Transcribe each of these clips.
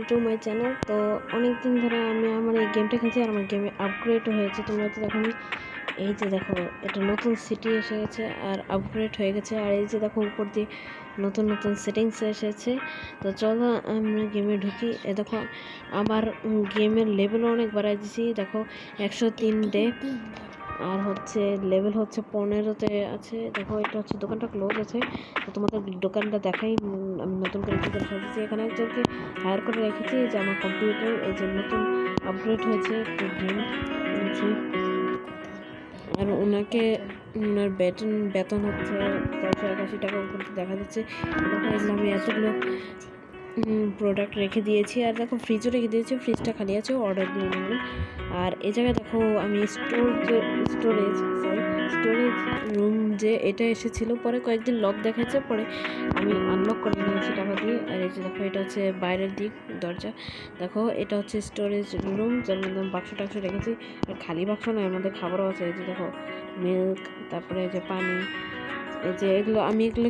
To my channel. তো অনেক দিন ধরে আমি আমার এই গেমটা খেলছি আর আমার গেমে আপগ্রেডও হয়েছে। তোমরা তো দেখো, এই যে দেখো এটা নতুন সিটি এসে গেছে আর আপগ্রেড হয়ে গেছে। আর এই যে দেখো উপর দিয়ে নতুন নতুন সেটিংস এসেছে। তো চলো আমরা গেমে ঢুকি। এ দেখো আমার গেমের লেভেলও অনেক বাড়াই দিয়েছি। দেখো 103 ডে আর হচ্ছে লেভেল হচ্ছে 15-তে আছে। দেখো এটা হচ্ছে দোকানটা ক্লোজ আছে। তো তোমাদের দোকানটা দেখাই। আমি নতুন করে কি করে সাজিয়েছি, এখানে একজনকে হায়ার করে রেখেছি যে আমার কম্পিউটার এই যে নতুন আপগ্রেড হয়েছে একটু গেম আছে। আর ওনাকে ওনার বেতন হচ্ছে 481 টাকা উপর দেখা যাচ্ছে। দেখো এগুলো আমি এতগুলো প্রোডাক্ট রেখে দিয়েছি। আর দেখো ফ্রিজও রেখে দিয়েছি, ফ্রিজটা খালি আছে, অর্ডার দিয়ে নেব। আর এই জায়গায় দেখো আমি স্টোরেজ রুম যে এটা এসেছিলো, পরে কয়েকদিন লক দেখাচ্ছে, পরে আমি আনলক করে নিয়েছি টাকা দিয়ে। আর এই যে দেখো এটা হচ্ছে বাইরের দিক দরজা। দেখো এটা হচ্ছে স্টোরেজ রুম, যার মধ্যে আমি বাক্স টাক্স রেখেছি। আর খালি বাক্স নয়, এর মধ্যে খাবারও আছে। এই যে দেখো মিল্ক, তারপরে এই যে পানি, এই যে এগুলো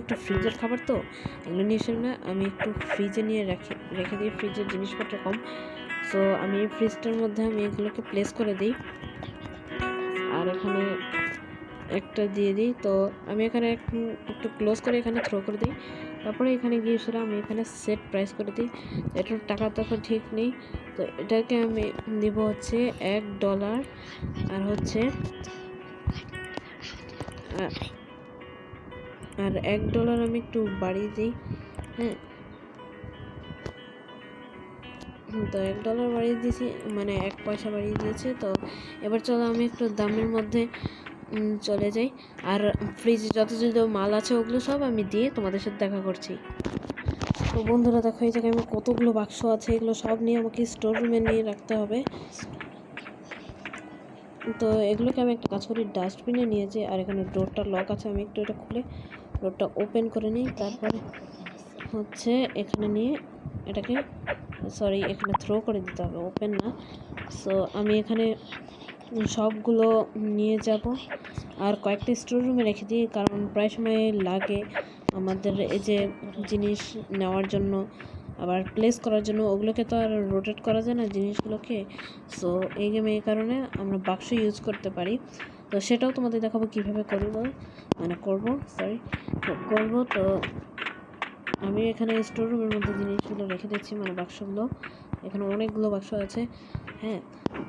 একটু ফ্রিজের খাবার, তো এগুলো নিয়ে এসে না আমি একটু ফ্রিজে নিয়ে রেখে দিই। ফ্রিজের জিনিসপত্র কম, সো আমি এই ফ্রিজটার মধ্যে আমি এগুলোকে প্লেস করে দিই। আর এখানে একটা দিয়ে দিই। তো আমি এখানে একটু ক্লোজ করে এখানে থ্রো করে দিই। তারপরে এখানে গিয়ে সেটা আমি এখানে সেট প্রাইস করে দিই। এটার টাকা তখন ঠিক নেই, তো এটাকে আমি দিব হচ্ছে $1। আর হচ্ছে আর $1 আমি একটু বাড়িয়ে দিই। হ্যাঁ, তো $1 বাড়িয়ে দিয়েছি, মানে 1 পয়সা বাড়িয়ে দিয়েছে। তো এবার চলো আমি একটু দামের মধ্যে চলে যাই। আর ফ্রিজে যত মাল আছে ওগুলো সব আমি দিয়ে তোমাদের সাথে দেখা করছি। তো বন্ধুরা দেখো এই জায়গায় আমার কতগুলো বাক্স আছে, এগুলো সব নিয়ে আমাকে স্টোর রুমে নিয়ে রাখতে হবে। তো এগুলোকে আমি একটা কাজ করি, ডাস্টবিনে নিয়েছি। আর এখানে ডোরটা লক আছে, আমি একটু এটা খুলে ডোরটা ওপেন করে নিই। তারপরে হচ্ছে এখানে নিয়ে এটাকে এখানে থ্রো করে দিতে হবে, ওপেন না। সো আমি এখানে সবগুলো নিয়ে যাব আর কয়েকটা স্টোর রুমে রেখে দিই, কারণ প্রায় সময় লাগে আমাদের এই যে জিনিস নেওয়ার জন্য, আবার প্লেস করার জন্য। ওগুলোকে তো আর রোটেট করা যায় না জিনিসগুলোকে। সো এই গেমে এই কারণে আমরা বাক্স ইউজ করতে পারি। তো সেটাও তোমাদের দেখাবো কীভাবে করবো। তো আমি এখানে স্টোর রুমের মধ্যে জিনিসগুলো রেখে দিচ্ছি, মানে বাক্সগুলো। এখানে অনেকগুলো বাক্স আছে। হ্যাঁ,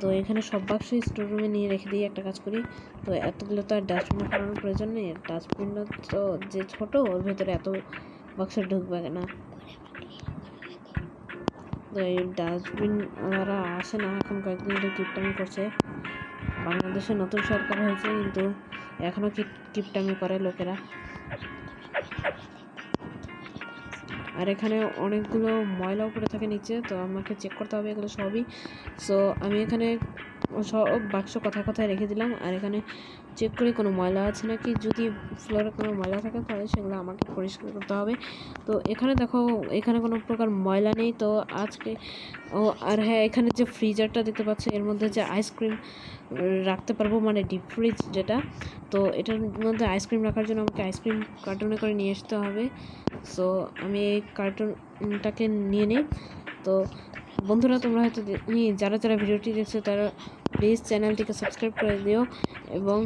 তো এখানে সব বাক্স স্টোর রুমে নিয়ে রেখে দিই। একটা কাজ করি, তো এতগুলো তো আর ডাস্টবিনে করানোর প্রয়োজন নেই। ডাস্টবিনটা তো যে ছোট, ওর ভেতরে এত বাক্স ঢুকবে না। তো এই ডাস্টবিন ওরা আসে না, এখন কয়েকদিন ধরে কিপটামি করছে। বাংলাদেশে নতুন সরকার হয়েছে, কিন্তু এখনও কিপটামি করে লোকেরা। আর এখানে অনেকগুলো ময়লা উপরে থাকে নিচে, তো আমাকে চেক করতে হবে এগুলো সবই। সো আমি এখানে সব বাক্স কথায় রেখে দিলাম। আর এখানে চেক করি কোনো ময়লা আছে নাকি। যদি ফ্লোরে কোনো ময়লা থাকে তাহলে সেগুলো আমাকে পরিষ্কার করতে হবে। তো এখানে দেখো এখানে কোনো প্রকার ময়লা নেই। তো আজকে আর হ্যাঁ, এখানে যে ফ্রিজারটা দেখতে পাচ্ছ, এর মধ্যে যে আইসক্রিম রাখতে পারবো, মানে ডিপ ফ্রিজ যেটা। তো এটার মধ্যে আইসক্রিম রাখার জন্য আমাকে আইসক্রিম কার্টুনে করে নিয়ে আসতে হবে। সো আমি এই কার্টুনটাকে নিয়ে নিই। তো বন্ধুরা তোমরা হয়তো যারা ভিডিওটি দেখছো তারা প্লিজ চ্যানেলটিকে সাবস্ক্রাইব করে দিও এবং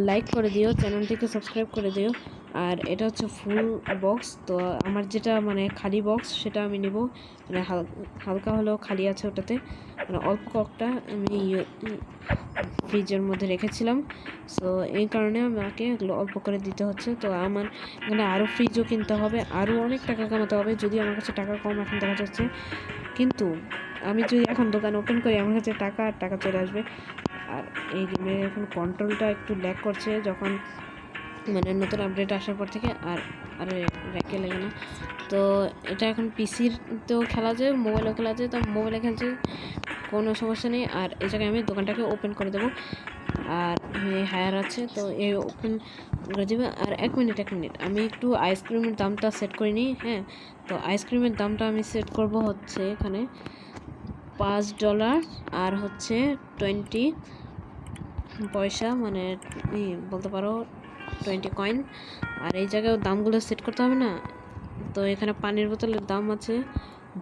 লাইক করে দিও, চ্যানেলটিকে সাবস্ক্রাইব করে দিও। আর এটা হচ্ছে ফুল বক্স। তো আমার যেটা মানে খালি বক্স সেটা আমি নেব, মানে হালকা হলেও খালি আছে ওটাতে, মানে অল্প কয়েকটা আমি ফ্রিজের মধ্যে রেখেছিলাম। সো এই কারণে আমাকে এগুলো অল্প করে দিতে হচ্ছে। তো আমার এখানে আরও ফ্রিজও কিনতে হবে, আরও অনেক টাকা কামাতে হবে। যদি আমার কাছে টাকা কম এখন দেখা যাচ্ছে, কিন্তু আমি যদি এখন দোকান ওপেন করি আমার কাছে টাকা চলে আসবে। আর এই গেমের এখন কন্ট্রোলটা একটু ল্যাগ করছে, যখন মানে নতুন আপডেট আসার পর থেকে আর র্যাকে লাগে না। তো এটা এখন পিসিতেও খেলা যায়, মোবাইলেও খেলা যায়। তো মোবাইলে খেলছে কোনো সমস্যা নেই। আর এই জায়গায় আমি দোকানটাকে ওপেন করে দেবো। আর হায়ার আছে, তো এই ওপেন করে দেবে। আর এক মিনিট আমি একটু আইসক্রিমের দামটা সেট করে নিই। হ্যাঁ, তো আইসক্রিমের দামটা আমি সেট করব হচ্ছে এখানে $5 আর হচ্ছে 20 পয়সা, মানে বলতে পারো 20 কয়েন। আর এই জায়গায় দামগুলো সেট করতে হবে না। তো এখানে পানির বোতলের দাম আছে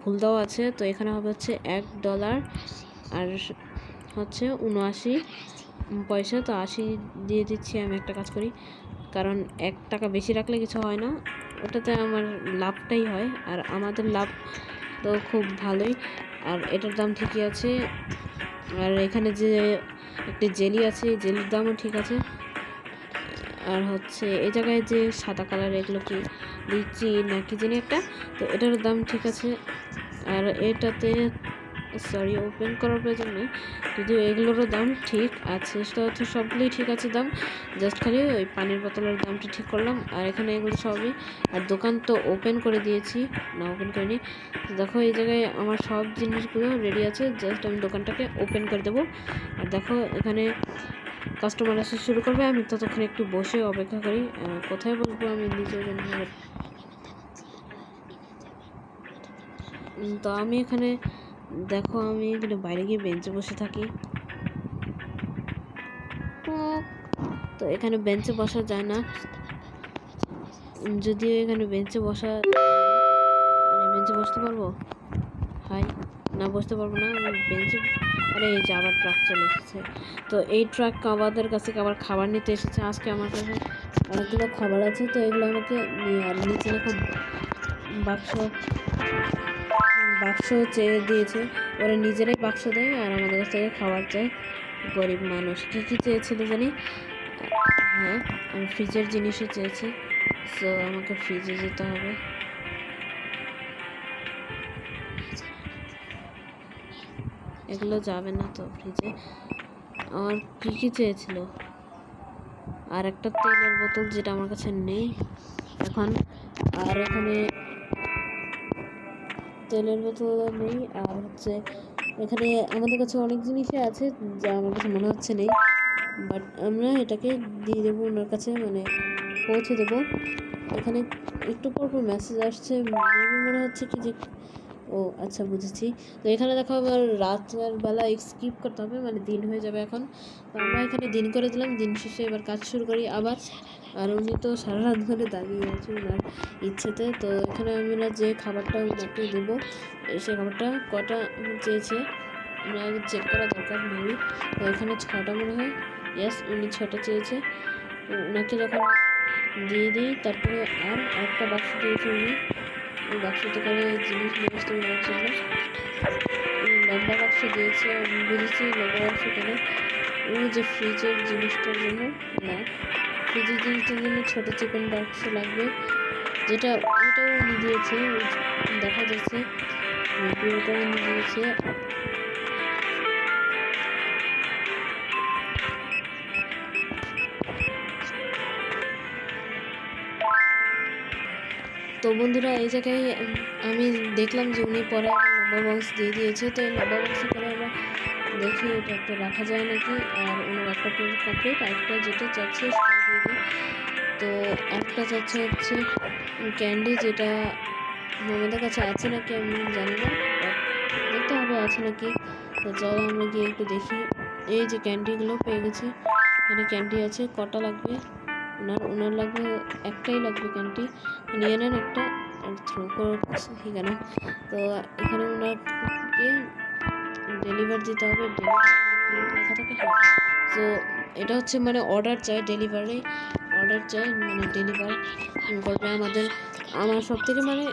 ভুল দেওয়া আছে। তো এখানে হবে হচ্ছে $1 আর হচ্ছে 79 পয়সা। তো 80 দিয়ে দিচ্ছি। আমি একটা কাজ করি, কারণ $1 বেশি রাখলে কিছু হয় না, ওটাতে আমার লাভটাই হয়, আর আমাদের লাভ তো খুব ভালোই। আর এটার দাম ঠিকই আছে। আর এখানে যে একটি জেলি আছে, জেলির দামও ঠিক আছে। আর হচ্ছে এই জায়গায় যে সাদা কালার, এগুলো কি লিচি না কি জানি একটা, তো এটার দাম ঠিক আছে। আর এটাতে সরি, ওপেন করার প্রয়োজন নেই, যদিও এগুলোরও দাম ঠিক আছে। সেটা হচ্ছে সবগুলোই ঠিক আছে দাম, জাস্ট খালি ওই পানির বোতলের দামটা ঠিক করলাম। আর এখানে এগুলো সবই, আর দোকান তো ওপেন করে দিয়েছি, না ওপেন করিনি। দেখো এই জায়গায় আমার সব জিনিসগুলো রেডি আছে, জাস্ট আমি দোকানটাকে ওপেন করে দেবো। আর দেখো এখানে কাস্টমার আসা শুরু করবে, আমি ততক্ষণ একটু বসে অপেক্ষা করি। কোথায় বলবো আমি নিজেও জানি না। তো আমি এখানে দেখো, আমি এখানে বাইরে গিয়ে বেঞ্চে বসে থাকি। তো এখানে বেঞ্চে বসা যায় না, যদিও এখানে বেঞ্চে বসতে পারবো। হাই, না বসতে পারবো না আমি বেঞ্চে। আরে এই যে আবার ট্রাক চলে এসেছে। তো এই ট্রাক আমাদের কাছে আবার খাবার নিতে এসেছে। আজকে আমার কাছে অনেকগুলো খাবার আছে, তো এগুলো আমাকে আর নিচে দেখো বাক্স চেয়ে দিয়েছে। ওরা নিজেরাই বাক্স দেয় আর আমাদের কাছ থেকে খাবার চায়। গরিব মানুষ। কী চেয়েছিল জানি? হ্যাঁ, আমি ফ্রিজের জিনিসও চেয়েছি, সো আমাকে ফ্রিজে যেতে হবে। এগুলো যাবে না তো ফ্রিজে। আর কী চেয়েছিল? আর একটা তেলের বোতল, যেটা আমার কাছে নেই এখন। আর এখানে তেলের বোতল নেই। আর হচ্ছে এখানে আমাদের কাছে অনেক জিনিসই আছে যা আমার কাছে মনে হচ্ছে নেই, বাট আমরা এটাকে দিয়ে দেবো ওনার কাছে, মানে পৌঁছে দেবো। এখানে একটু পর মেসেজ আসছে, মনে হচ্ছে কি যে ও আচ্ছা বুঝেছি। তো এখানে দেখো আবার রাতের বেলা স্কিপ করতে হবে, মানে দিন হয়ে যাবে এখন। তো আমরা এখানে দিন করে দিলাম, দিন শেষে এবার কাজ শুরু করি আবার। আর উনি তো সারা রাত ধরে দাঁড়িয়ে আছে ওনার ইচ্ছেতে। তো এখানে আমরা যে খাবারটা ওনাকে দেবো, সেই খাবারটা কটা চেয়েছে আমরা আগে চেক করা দরকার মেবি। তো এখানে 6টা মনে হয়, ইয়েস উনি 6টা চেয়েছে। ওনাকে যখন দিয়ে দিই, তারপরে আর একটা বাক্স দিয়েছে উনি। ওই বাক্সতে করে জিনিস ব্যবস্থা নেওয়ার জন্য লম্বা বাক্স দিয়েছে। আমি বুঝেছি লম্বা বাক্স কেন, ওই যে ফ্রিজের জিনিসটার জন্য না, ফ্রিজের জিনিসটার জন্য ছোটো চিকন বাক্স লাগবে, যেটা ওটাও উনি দিয়েছে, দেখা যাচ্ছে ওটাও উনি দিয়েছে। তো বন্ধুরা, এই জায়গায় আমি দেখলাম যে উনি পরে লম্বা বক্স দিয়ে দিয়েছে। তো এই লম্বা বক্সে করে আমরা দেখি এটা একটা রাখা যায় নাকি। আর ওনার একটা কমপ্লিট, আরেকটা যেটা চাচ্ছে সেটা দিয়ে দিই। তো একটা চাচ্ছে হচ্ছে ক্যান্ডি, যেটা আমাদের কাছে আছে নাকি আমি জানি না, দেখতে হবে আছে নাকি। তো চলো আমরা গিয়ে একটু দেখি। এই যে ক্যান্ডিগুলো পেয়ে গেছি, এখানে ক্যান্ডি আছে। কটা লাগবে? ওনার লাগবে একটাই লাগবে ক্যান্ডি, নিয়ে নেন একটা আর থ্রো করছি কেন। তো এখানে ওনাকে ডেলিভার দিতে হবে, লেখা থাকে। তো এটা হচ্ছে মানে অর্ডার চাই, অর্ডার চাই, মানে ডেলিভার করবে আমার সব থেকে মানে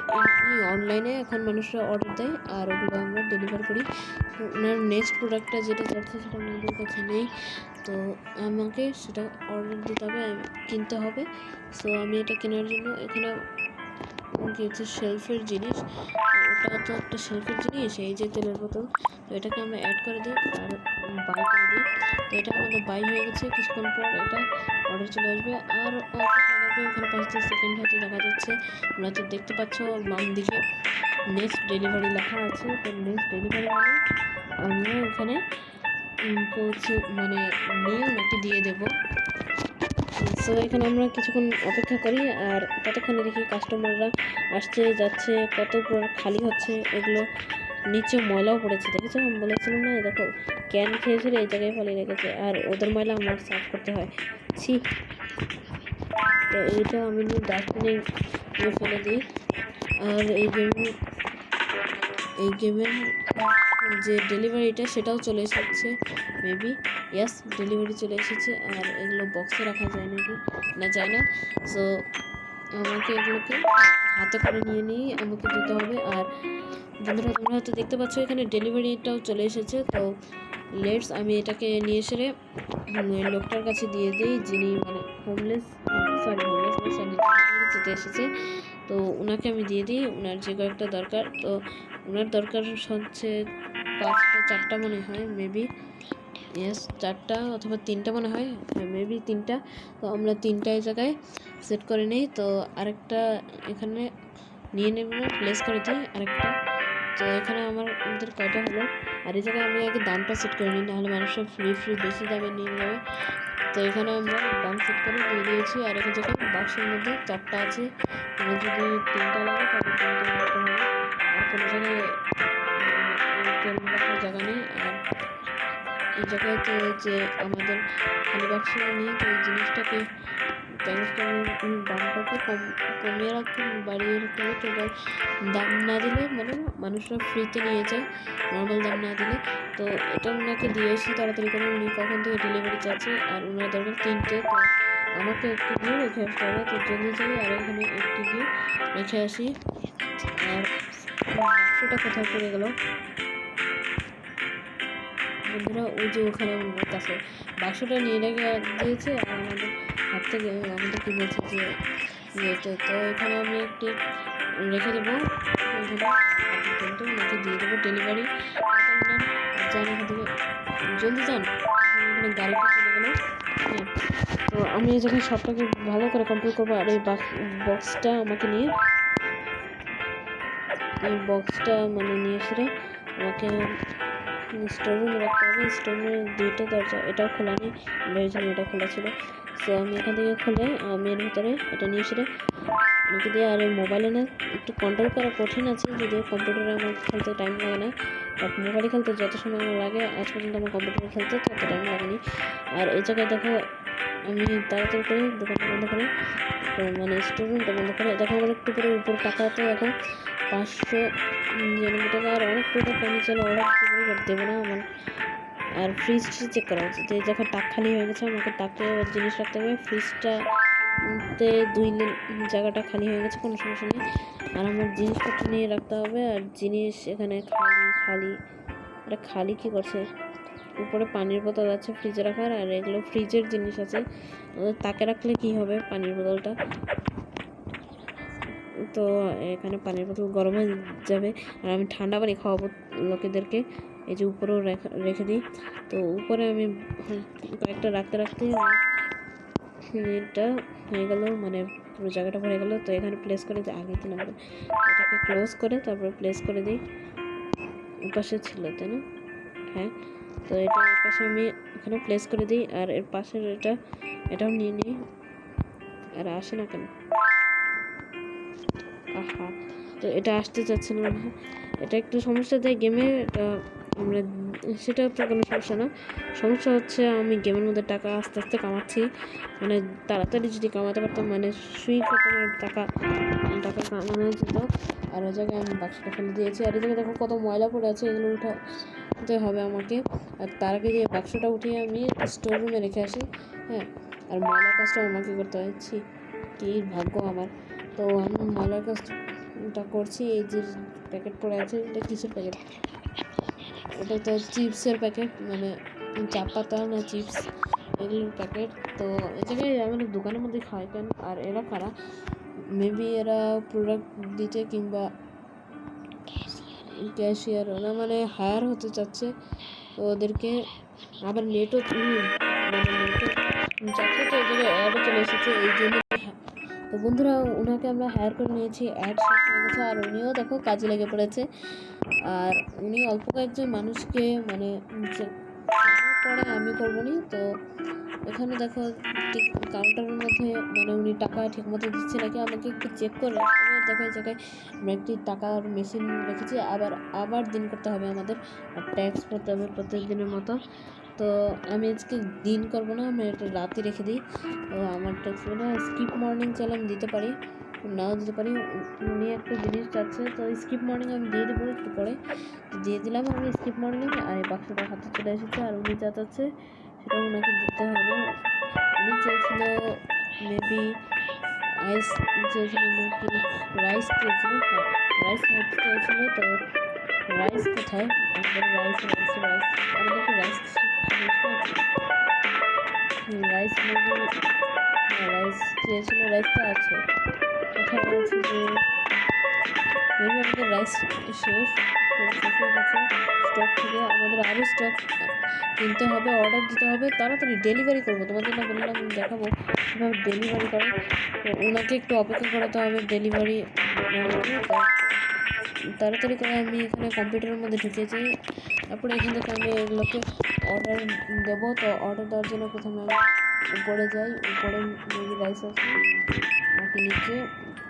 অনলাইনে এখন মানুষরা অর্ডার দেয় আর ওগুলো আমরা ডেলিভার করি। তো ওনার নেক্সট প্রোডাক্টটা যেটা যাচ্ছে সেটা আমাদের কাছে নেই, তো আমাকে সেটা অর্ডার দিতে হবে, কিনতে হবে। সো আমি এটা কেনার জন্য এখানে কি হচ্ছে শেলফের জিনিস, ওটা তো একটা শেলফের জিনিস। এই যে তেলের বোতল, তো এটাকে আমরা অ্যাড করে দিই আর বাই করে দিই। তো এটা আমাদের বাই হয়ে গেছে। কিছুক্ষণ পর এটা অর্ডার চলে আসবে। আর ওখানে 5-10 সেকেন্ড হয়তো দেখা যাচ্ছে, তোমরা তো দেখতে পাচ্ছ বাম দিকে নেক্সট ডেলিভারি লেখা আছে। তো নেক্সট ডেলিভারি মানে আমরা ওখানে পৌঁছে মানে নিয়ে ওনাকে দিয়ে দেবো। সো এখানে আমরা কিছুক্ষণ অপেক্ষা করি, আর ততক্ষণে দেখি কাস্টমাররা আসছে যাচ্ছে, কত খালি হচ্ছে। এগুলো নিচে ময়লাও পড়েছে, দেখেছো? আমি বলেছিলাম না, দেখো ক্যান খেয়েছিল এই জায়গায় ফেলে রেখেছে, আর ওদের ময়লা আমার সাফ করতে হয়। ছি। তো এইটা আমি ডাস্টবিনে ফেলে দিই। আর এই জন্য এই গেমের যে ডেলিভারিটা সেটাও চলে এসেছে মেবি। ইয়াস, ডেলিভারি চলে এসেছে। আর এগুলো বক্সে রাখা যায় নাকি না যায় না। সো আমাকে এগুলোকে হাতে করে নিয়ে আমাকে দিতে হবে। আর বন্ধুরা তোমরা হয়তো দেখতে পাচ্ছ এখানে ডেলিভারিটাও চলে এসেছে। তো লেটস আমি এটাকে নিয়ে এসে লোকটার কাছে দিয়ে দিই, যিনি মানে হোমলেস ডেলিভারি যেতে এসেছে। তো ওনাকে আমি দিয়ে দিই ওনার যে কয়েকটা দরকার। তো ওনার দরকার হচ্ছে 5টা 4টা মনে হয় মেবি। ইয়েস, 4টা অথবা 3টা মনে হয়, মেবি 3টা। তো আমরা 3টা এই জায়গায় সেট করে নিই। তো আরেকটা এখানে নিয়ে নেব, প্লেস করে দিই আরেকটা। তো এখানে আমাদের কয়টা হলো। আর এই জায়গায় আমি আগে দামটা সেট করে নিই, নাহলে মানুষের ফ্রি বেশি দামে নিয়ে নেবে। তো এখানে আমরা দাম সেট করে দিয়ে দিয়েছি। আর এই জায়গায় বাক্সের মধ্যে 4টা আছে, মানে যদি 3টা লাগে তাহলে 3টা নিতে হবে। আর কোনো জায়গায় তেল রাখার জায়গা নেই। আর এই জায়গায় তো যে আমাদের খালি বাক্স নিয়ে তো এই জিনিসটাকে দামটাকে কমিয়ে রাখতে বাড়িয়ে রাখতে হবে। টোটাল দাম না দিলে মানে মানুষরা ফ্রিতে নিয়ে যায়, নর্মাল দাম না দিলে। তো এটা ওনাকে দিয়ে আসি তাড়াতাড়ি করে, উনি কখন থেকে ডেলিভারি চাচ্ছে। আর ওনার দরকার 3টে, তো আমাকে একটু গিয়ে রেখে আসতে হবে। তো জলদি যাই আর এখানে একটু গিয়ে রেখে আসি। আর বাক্সটা কোথায় পড়ে গেল বন্ধুরা? ওই যে ওখানে আমার কাছে বাক্সটা নিয়ে রেখে দিয়েছে। আর আমাদের হাত থেকে আমাদের কি বলছে যে তো এখানে আমি একটি রেখে দেবো, ওনাকে দিয়ে দেবো ডেলিভারি। যান এখান থেকে, জলদি যান, এখানে গাড়িটা চলে গেলো। হ্যাঁ, তো আমি এই জায়গায় সবটাকে ভালো করে কন্ট্রোল করবো। আর এই বক্সটা আমাকে নিয়ে মানে নিয়ে এসে আমাকে স্টোররুমে রাখতে হবে। স্টোররুমের 2টা দরজা, এটাও খোলা নেই, ভেবেছিলাম এটা খোলা ছিল। সো আমি এখান থেকে খুলে আমি এর ভিতরে এটা নিয়ে এসে আমাকে দিয়ে। আর এই মোবাইলে না একটু কন্ট্রোল করা কঠিন আছে, যদিও কম্পিউটারে আমার খেলতে টাইম লাগে না, বাট মোবাইলে খেলতে যত সময় আমার লাগে, আজ পর্যন্ত আমার কম্পিউটারে খেলতে তত টাইম লাগেনি। আর এই জায়গায় দেখো আমি তাড়াতাড়ি করে দোকানটা বন্ধ করে, মানে স্টোররুমটা বন্ধ করে, দেখো আমার একটু করে উপর টাকাতে এখন 599 টাকা। আর অনেক টাকা কমে চলে, অনেক দেবো না আমার। আর ফ্রিজটা চেক করা উচিত, এই জায়গায় টাক খালি হয়ে গেছে, আমাকে তাকে জিনিস রাখতে হবে। ফ্রিজটাতে 2 জায়গাটা খালি হয়ে গেছে, কোনো সমস্যা নেই। আর আমার জিনিসপত্র নিয়ে রাখতে হবে। আর জিনিস এখানে খালি এটা খালি কী করছে? উপরে পানির বোতল আছে ফ্রিজে রাখার, আর এগুলো ফ্রিজের জিনিস আছে, তাকে রাখলে কি হবে পানির বোতলটা? তো এখানে পানির বোতল গরম হয়ে যাবে। আর আমি ঠান্ডা পানি খাওয়াবো লোকেদেরকে, এই যে উপরেও রেখে দিই। তো উপরে আমি কয়েকটা রাখতে এটা হয়ে গেল, মানে পুরো জায়গাটা ভরে গেল। তো এখানে প্লেস করে দিই, আগে দিন আমরা এটাকে ক্লোজ করে তারপরে প্লেস করে দিই। পাশে ছিল তাই না? হ্যাঁ, তো এটা এর পাশে আমি এখানে প্লেস করে দিই। আর এর পাশের এটাও নিয়ে নিই। আর আসে না কেন? আহা, তো এটা আসতে চাচ্ছিল না। এটা একটু সমস্যা দেয় গেমে, আমরা সেটা তো কোনো সমস্যা না। সমস্যা হচ্ছে আমি গেমের মধ্যে টাকা আস্তে আস্তে কামাচ্ছি, মানে তাড়াতাড়ি যদি কামাতে পারতাম, মানে সুই করতে টাকা কামানো যেত। আর ওই জায়গায় আমি বাক্সটা ফেলে দিয়েছি। আর এই জায়গায় দেখো কত ময়লা পড়ে আছে, এগুলো উঠাতে হবে আমাকে। আর তার আগে যে বাক্সটা উঠিয়ে আমি স্টোর রুমে রেখে আসি। হ্যাঁ, আর ময়লার কাজটাও আমাকে করতে হচ্ছে, কী ভাগ্য আমার। তো আমি ময়লার কাজটা করছি। এই যে প্যাকেট পড়ে আছে, এটা কিসের প্যাকেট? এটা তো চিপসের প্যাকেট, মানে চা পাতা না চিপস, এগুলোর প্যাকেট। তো এই জায়গায় আমাদের দোকানের মধ্যে খায় কেন? আর এরা কারা? মেবি এরা প্রোডাক্ট দিতে কিংবা ক্যাশিয়ার, ওরা মানে হায়ার হতে চাচ্ছে। তো ওদেরকে আবার নেটও চাচ্ছে। তো এই জায়গায় অ্যাডও চলে এসেছে, এই জন্য। তো বন্ধুরা ওনাকে আমরা হায়ার করে নিয়েছি, অ্যাড শেষ হয়ে গেছে। আর উনিও দেখো কাজে লেগে পড়েছে। আর উনি অল্প কয়েকজন মানুষকে মানে করে, আমি করবো নি। তো এখানে দেখো কাউন্টারের মধ্যে মানে উনি টাকা ঠিক মতো দিচ্ছে নাকি আমাকে একটু চেক করে দেখো। এই জায়গায় আমরা একটি টাকার মেশিন রেখেছি, আবার দিন করতে হবে আমাদের, আর ট্যাক্স করতে হবে প্রত্যেক দিনের মতো। তো আমি আজকে দিন করবো না, আমি এটা রাতে রেখে দিই। তো আমার ট্যাক্স মানে স্কিপ মর্নিং চাইলে আমি দিতে পারি, নাও দিতে পারি। উনি একটা জিনিস চাচ্ছে, তো স্কিপ মর্নিং আমি দিয়ে দেবো একটু পরে। দিয়ে দিলাম আমি স্কিপ মর্নিং, আর এই বাক্সটা হাতে চলে এসেছে। আর উনি যা চাচ্ছে সেটা ওনাকে দিতে হবে। উনি চেয়েছিল মেবি আইস চেয়েছিল নাকি রাইস চেয়েছিল, রাইস হয়তো চেয়েছিল। তো রাইস কোথায়? আমাদের রাইস আমাদেরকে রাইস রাইস মেবি, হ্যাঁ রাইস চেয়েছিল, রাইসটা আছে কোথায় আছে যে মেবি আমাদের রাইস শেষ হয়ে গেছে স্টক থেকে। আমাদের আরও স্টক কিনতে হবে, অর্ডার দিতে হবে, তাড়াতাড়ি ডেলিভারি করবো। তোমাদের না বললাম দেখাবো কীভাবে ডেলিভারি করে। তো ওনাকে একটু অপেক্ষা করাতে হবে ডেলিভারি। তাড়াতাড়ি করে আমি এখানে কম্পিউটারের মধ্যে ঢুকেছি। তারপরে এখান থেকে আমি এগুলোকে অর্ডার দেবো। তো অর্ডার দেওয়ার জন্য প্রথমে আমি উপরে যাই, উপরে মেবি রাইস আছে নাকি নিচে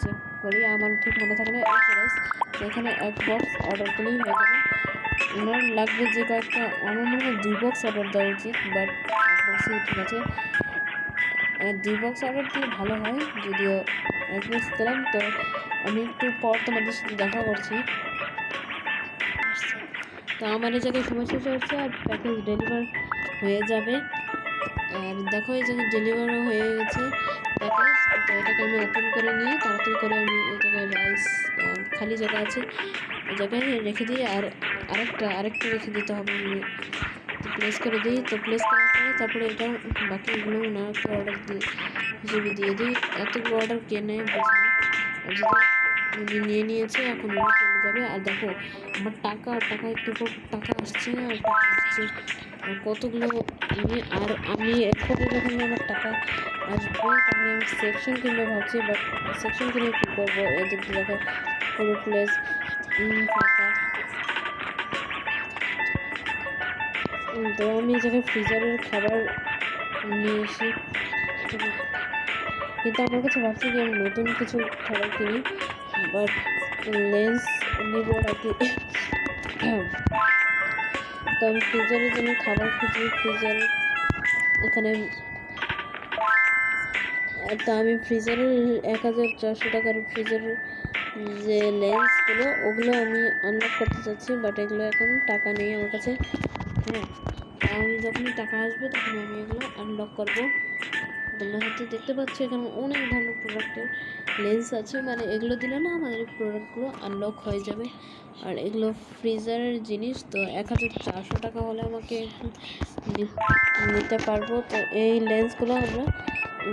চেক করি, আমার ঠিক মনে থাকে না। এই রাইস, তো এখানে এক বক্স অর্ডার করলেই হয়ে যাবে। আমার লাগবে যে কয়েকটা, আমার মনে হয় 2 বক্স অর্ডার দেওয়া উচিত, বাট 1 বক্সই ঠিক আছে। 2 বক্স অর্ডার দিলে ভালো হয়, যদিও 1 বক্স দিলাম। তো আমি একটু পর তোমাদের সাথে দেখা করছি। তো আমার এই জায়গায় সময় শেষ হচ্ছে আর প্যাকেজ ডেলিভার হয়ে যাবে। আর দেখো এই জায়গায় ডেলিভারও হয়ে গেছে প্যাকেজ। তো এটাকে আমি ওপেন করে নিয়ে তাড়াতাড়ি করে আমি এই জায়গায় রাইস খালি জায়গা আছে ওই জায়গায় রেখে দিই। আর আরেকটা রেখে দিতে হবে, আমি প্লেস করে দিই। তো প্লেস করার পরে তারপরে এটা বাকিগুলো ওনাকে অর্ডার হিসেবে দিয়ে দিই। এতগুলো অর্ডার কে নেয় বুঝি না, আর যদি নিয়ে নিয়েছে এখন উনি চলে যাবে। আর দেখো আমার টাকা একটু টাকা আসছে আর টাকা আসছে কতগুলো। আর আমি এরপরে যখন আমার টাকা আসবে তখন আমি সেকশন কিনবো ভাবছি, বাট সেকশন কিনে কী করবো? এদিক দিয়ে দেখো পুরো প্লেস ফাঁকা। তো আমি এই জায়গায় ফ্রিজারের খাবার নিয়ে এসি, কিন্তু আমার কাছে ভাবছি যে আমি নতুন কিছু খাবার কিনি, বাট লেন্স নিব নাকি। তো আমি ফ্রিজারের জন্য খাবার খুঁজি, ফ্রিজার এখানে। তো আমি ফ্রিজারের 1400 টাকার ফ্রিজারের যে লেন্সগুলো ওগুলো আমি আনলক করতে চাচ্ছি, বাট এগুলো এখন টাকা নেই আমার কাছে। হ্যাঁ, আমি যখনই টাকা আসবে তখন আমি এগুলো আনলক করবো। তোমরা হয়তো দেখতে পাচ্ছ এখানে অনেক ধরনের প্রোডাক্টের লেন্স আছে, মানে এগুলো দিলে না আমাদের এই প্রোডাক্টগুলো আনলক হয়ে যাবে। আর এগুলো ফ্রিজারের জিনিস, তো 1400 টাকা হলে আমাকে নিতে পারবো। তো এই লেন্সগুলো আমরা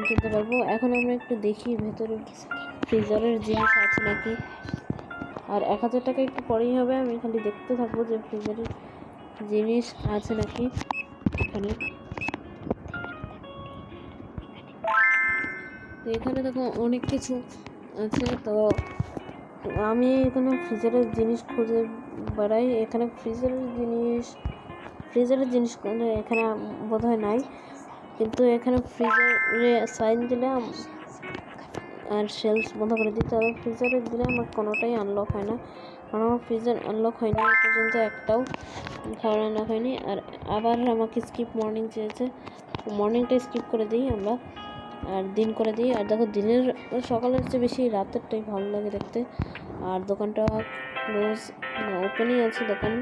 কিনতে পারবো। এখন আমরা একটু দেখি ভেতরে ফ্রিজারের জিনিস আছে নাকি। আর 1000 টাকা একটু পরেই হবে, আমি খালি দেখতে থাকবো যে ফ্রিজারের জিনিস আছে নাকি এখানে। তো এখানে দেখো অনেক কিছু আছে। তো আমি এখানে ফ্রিজারের জিনিস খুঁজে বেড়াই, এখানে ফ্রিজারের জিনিস এখানে বোধহয় নাই, কিন্তু এখানে ফ্রিজারে সাইন দিলে আর সেলস বন্ধ করে দিই, তবে ফ্রিজারে দিলে আমার কোনোটাই আনলক হয় না, কারণ আমার ফ্রিজার আনলক হয়নি এ পর্যন্ত, একটাও খাবার আনলক হয়নি। আর আবার আমাকে স্কিপ মর্নিং চেয়েছে, মর্নিংটা স্কিপ করে দিই আমরা, আর দিন করে দিই। আর দেখো দিনের সকালের চেয়ে বেশি রাতেরটাই ভালো লাগে দেখতে। আর দোকানটা ক্লোজ, ওপেনই আছে দোকান।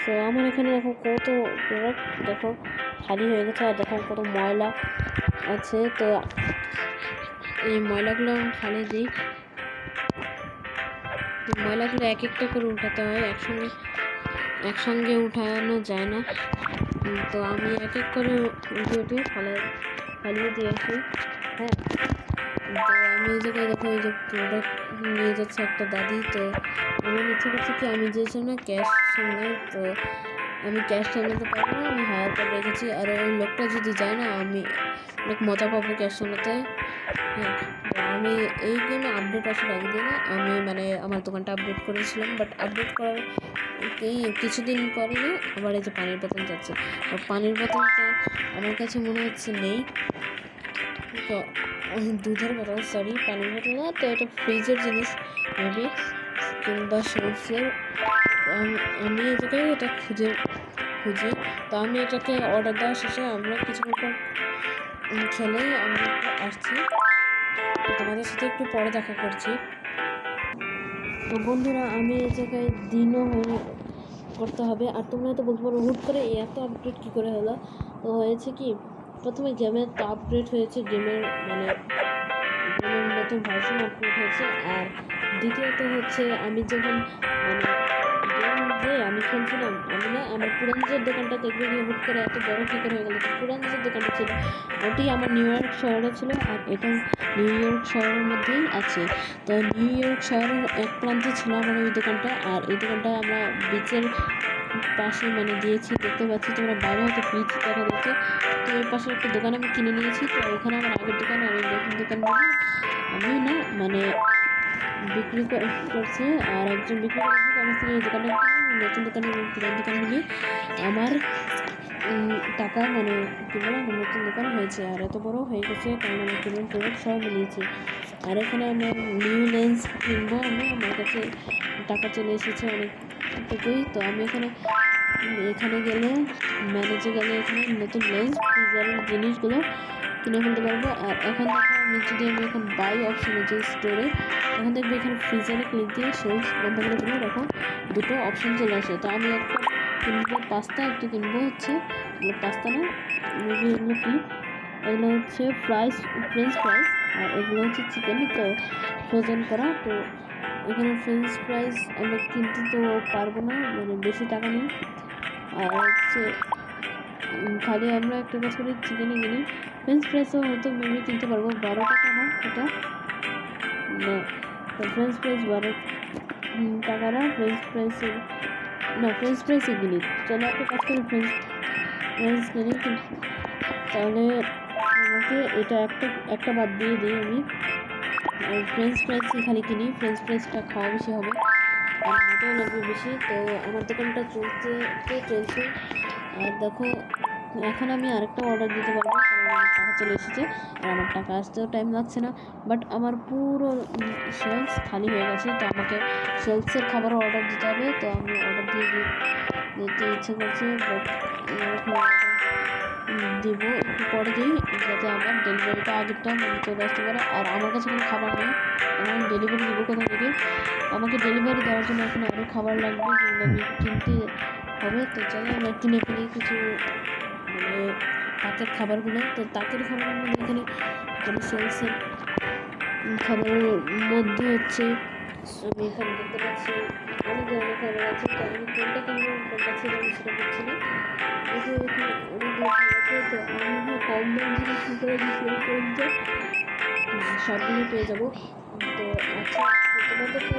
তো আমার এখানে দেখো কত প্রোডাক্ট দেখো খালি হয়ে গেছে, আর দেখো কত ময়লা আছে। তো এই ময়লাগুলো আমি ফালে দিই, ময়লাগুলো এক একটা করে উঠাতে হয়, একসঙ্গে উঠানো যায় না। তো আমি এক এক করে উঠে ফালিয়ে দিয়ে আসি। হ্যাঁ, তো আমি এই জায়গায় দেখো এই যে প্রোডাক্ট নিয়ে যাচ্ছে একটা দাদি। তো আমার ইচ্ছে করছে কি আমি যেহেতু না ক্যাশ সামলাই, তো আমি ক্যাশ সামলাতে পারবো না, আমি হায়ার করে রেখেছি। আর ওই লোকটা যদি যায় না আমি অনেক মজা পাবো ক্যাশ সামলাতে। হ্যাঁ, আমি এই জন্য আপডেট আসার আগে দিন আমি মানে আমার দোকানটা আপডেট করেছিলাম, বাট আপডেট করার কিছুদিন পরে না আবার এই যে পানির বোতল যাচ্ছে। আর পানির বোতলটা আমার কাছে মনে হচ্ছে নেই, দুধের বোতল, সরি পানির বোতল না। তো এটা ফ্রিজের জিনিস মেবি, কিংবা শেলফের। আমি এই জায়গায় এটা খুঁজি। তো আমি এটাকে অর্ডার দেওয়া শেষে আমরা কিছুক্ষণ পর খেলেই আমি আসছি। তো তোমাদের সাথে একটু পরে দেখা করছি। তো বন্ধুরা, আমি এই জায়গায় দিনও করতে হবে। আর তোমরা হয়তো বলতে পারো হুট করে এত আপডেট কী করে হলো। তো হয়েছে কি, প্রথমে গেমের তো আপডেট হয়েছে, গেমের নতুন ভার্সন আপডেট হয়েছে। আর দ্বিতীয়ত হচ্ছে আমি যখন গেম যে আমি খেলছিলাম, আমি না আমার পুরাঞ্জের দোকানটা দেখবে গিয়ে হুট করে এত বড় কী করে হয়ে গেলো। তো পুরাঞ্জের দোকানটা ছিল, ওটি আমার নিউ ইয়র্ক শহরে ছিল, আর এটা নিউ ইয়র্ক শহরের মধ্যেই আছে। তো নিউ ইয়র্ক শহরের এক প্রান্তে ছিল আমার ওই দোকানটা। আর এই দোকানটা আমরা বিচের পাশে দিয়েছি, দেখতে পাচ্ছি তোমরা, বাইরে হয়তো বিচ দেখা যাচ্ছে। তো এর পাশে একটা দোকান আমি কিনে নিয়েছি। তো ওখানে আমার আগের দোকান আর এই নতুন দোকানগুলি আমি না বিক্রি করছে, আর একজন বিক্রি করেছে, তার কাছ থেকে এই দোকানটা নতুন দোকানের পুরান দোকানগুলি আমার টাকা কী বলে আমার নতুন দোকান হয়েছে। আর এত বড় হয়ে গেছে কারণ আমি পুরনো প্রোডাক্ট সব নিয়েছি। আর এখানে আমার নিউ লেন্স কিনবো, আমার কাছে টাকা চলে এসেছে অনেকটুকুই। তো আমি এখানে গেলে ম্যানেজে গেলে এখানে নতুন লেন্স ফ্রিজারের জিনিসগুলো কিনে ফেলতে পারবো। আর এখন দেখো আমি এখন বাই অপশানে যে স্টোরে, এখন দেখবো এখানে ফ্রিজারে ক্লিক দিয়ে সেলস বন্ধ করে দিলে দেখো দুটো অপশান চলে আসে। তো আমি একটা কিনবো পাস্তা, একটা কিনবো হচ্ছে পাস্তা না, মেবি এগুলো কি, এগুলো হচ্ছে ফ্রেঞ্চ ফ্রাইস, আর এগুলো হচ্ছে চিকেন তো ফ্রোজেন করা। তো এখানে ফ্রেঞ্চ ফ্রাইস আমরা কিনতে তো পারবো না, বেশি টাকা নেই। আর হচ্ছে খালি আমরা একটা কাজ করি, চিকেনে কিনি। ফ্রেঞ্চ ফ্রাইসও হয়তো মেবি কিনতে পারবো, 12 টাকা না এটা না, ফ্রেঞ্চ ফ্রাইস 12 টাকারা ফ্রেঞ্চ ফ্রাইসে কিনি। চলো একটা কাজ করি, ফ্রেঞ্চ ফ্রাইস কিনি, তাহলে আমাকে এটা একটা বাদ দিয়ে দিই আমি। আর ফ্রেঞ্চ ফ্রাইসই খালি কিনি, ফ্রেঞ্চ ফ্রাইসটা খাওয়া বেশি হবে আর মজাও লাগবে বেশি। তো আমার দোকানটা চলছে। আর দেখো এখন আমি আরেকটা অর্ডার দিতে পারবো কারণ আমার টাকা চলে এসেছে, আর আমার টাকা আসতেও টাইম লাগছে না। বাট আমার পুরো শেলস খালি হয়ে গেছে, তো আমাকে শেলসের খাবারও অর্ডার দিতে হবে। তো আমি অর্ডার দিতে ইচ্ছে করছে, বাট দিব একটু পরে দিই, যাতে আমার ডেলিভারিটা আগেরটা চলে আসতে পারে। আর আমার কাছে কোনো খাবার নেই, আমার ডেলিভারি দেবো কোথা থেকে? আমাকে ডেলিভারি দেওয়ার জন্য এখন আরও খাবার লাগবে, যেগুলো আমি কিনতে হবে। তো চলো আমরা কিনে ফেলি কিছু তাকের খাবারগুলো। তো তাকের খাবারের মধ্যে এখানে সেলসের খাবারের মধ্যে হচ্ছে আমি এখানে দেখতে পাচ্ছি অনেক ধরনের খাবার আছে। তো আমি কোনটা কিনবো কোনটা ছিল আমি সেটা বুঝছি না। এখানে অনেকগুলো খাবার আছে, তো আমি কম দাম জিনিস কী করে সবগুলো পেয়ে যাবো। তো আচ্ছা, তোমাদেরকে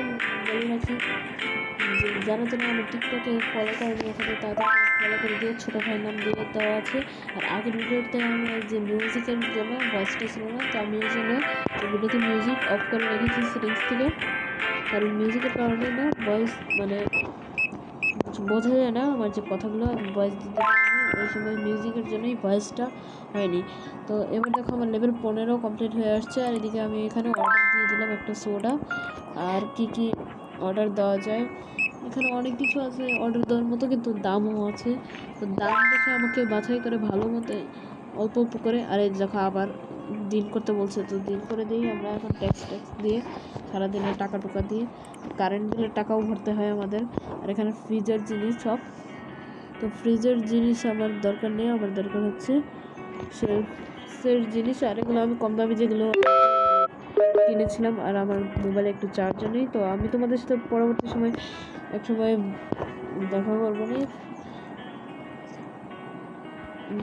বলে রাখি যে যারা আমার টিকটকে ফলো করেনি এখানে, তাদের ফলো করে দিয়ে ছোটো ভাইয়ের নাম দিয়ে দেওয়া আছে। আর আগের ভিডিওতে আমার যে মিউজিকের জন্য ভয়েসটা ছিল না, তো আমি এই জন্য ভিডিওতে মিউজিক অফ করে রেখেছি সেটিংস থেকে, কারণ মিউজিকের কারণে না ভয়েস বোঝা যায় না আমার যে কথাগুলো আমি ভয়েস দিতে পারিনি, ওই সময় মিউজিকের জন্যই ভয়েসটা হয়নি। তো এবার দেখো আমার লেভেল 15 কমপ্লিট হয়ে আসছে। আর এদিকে আমি এখানে অর্ডার দিয়ে দিলাম একটা সোডা। আর কি অর্ডার দেওয়া যায়, এখানে অনেক কিছু আছে অর্ডার দেওয়ার মতো, কিন্তু দামও আছে। তো দাম দেখে আমাকে বাছাই করে ভালো মতো অল্প অল্প করে, আর এই দেখো আবার দিন করতে বলছে, তো দিন করে দিই আমরা এখন ট্যাক্স দিয়ে সারাদিনের টাকা টুকা দিয়ে কারেন্ট বিলের টাকাও ভরতে হয় আমাদের। আর এখানে ফ্রিজের জিনিস সব, তো ফ্রিজের জিনিস আমার দরকার নেই, আমার দরকার হচ্ছে শেলফের জিনিস। আর এগুলো আমি কম দামে যেগুলো কিনেছিলাম। আর আমার মোবাইলে একটু চার্জার নেই, তো আমি তোমাদের সাথে পরবর্তী এক সময় দেখা করবো না।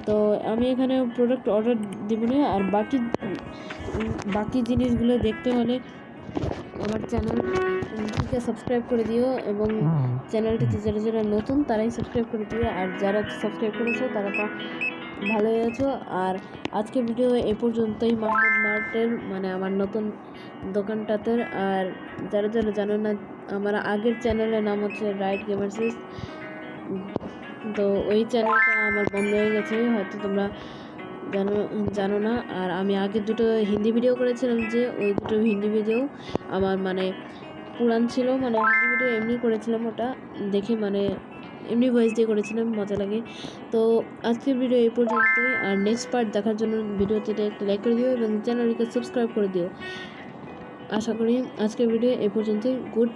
তো আমি এখানে প্রোডাক্ট অর্ডার দিব না। আর বাকি জিনিসগুলো দেখতে হলে আমার চ্যানেলটিকে সাবস্ক্রাইব করে দিও, এবং চ্যানেলটিতে যারা নতুন তারাই সাবস্ক্রাইব করে দিও, আর যারা সাবস্ক্রাইব করেছো তারা তো ভালোই আছো। আর আজকে ভিডিও এ পর্যন্তই মাহমুদ মার্টের আমার নতুন দোকানটাতে। আর যারা জানো না, আমার আগের চ্যানেলের নাম হচ্ছে রাইট গেমার্সিস। তো ওই চ্যানেলটা আমার বন্ধ হয়ে গেছে, হয়তো তোমরা জানো না। আর আমি আগে দুটো হিন্দি ভিডিও করেছিলাম, যে ওই দুটো হিন্দি ভিডিও আমার পুরান ছিল, হিন্দি ভিডিও এমনি করেছিলাম, ওটা দেখে এমনি ভয়েস দিয়ে করেছিলাম, মজা লাগে। তো আজকের ভিডিও এই পর্যন্তই, আর নেক্সট পার্ট দেখার জন্য ভিডিওতে একটা লাইক করে দিও এবং চ্যানেলটিকে সাবস্ক্রাইব করে দিও। আশা করি আজকের ভিডিও এই পর্যন্তই। গুড।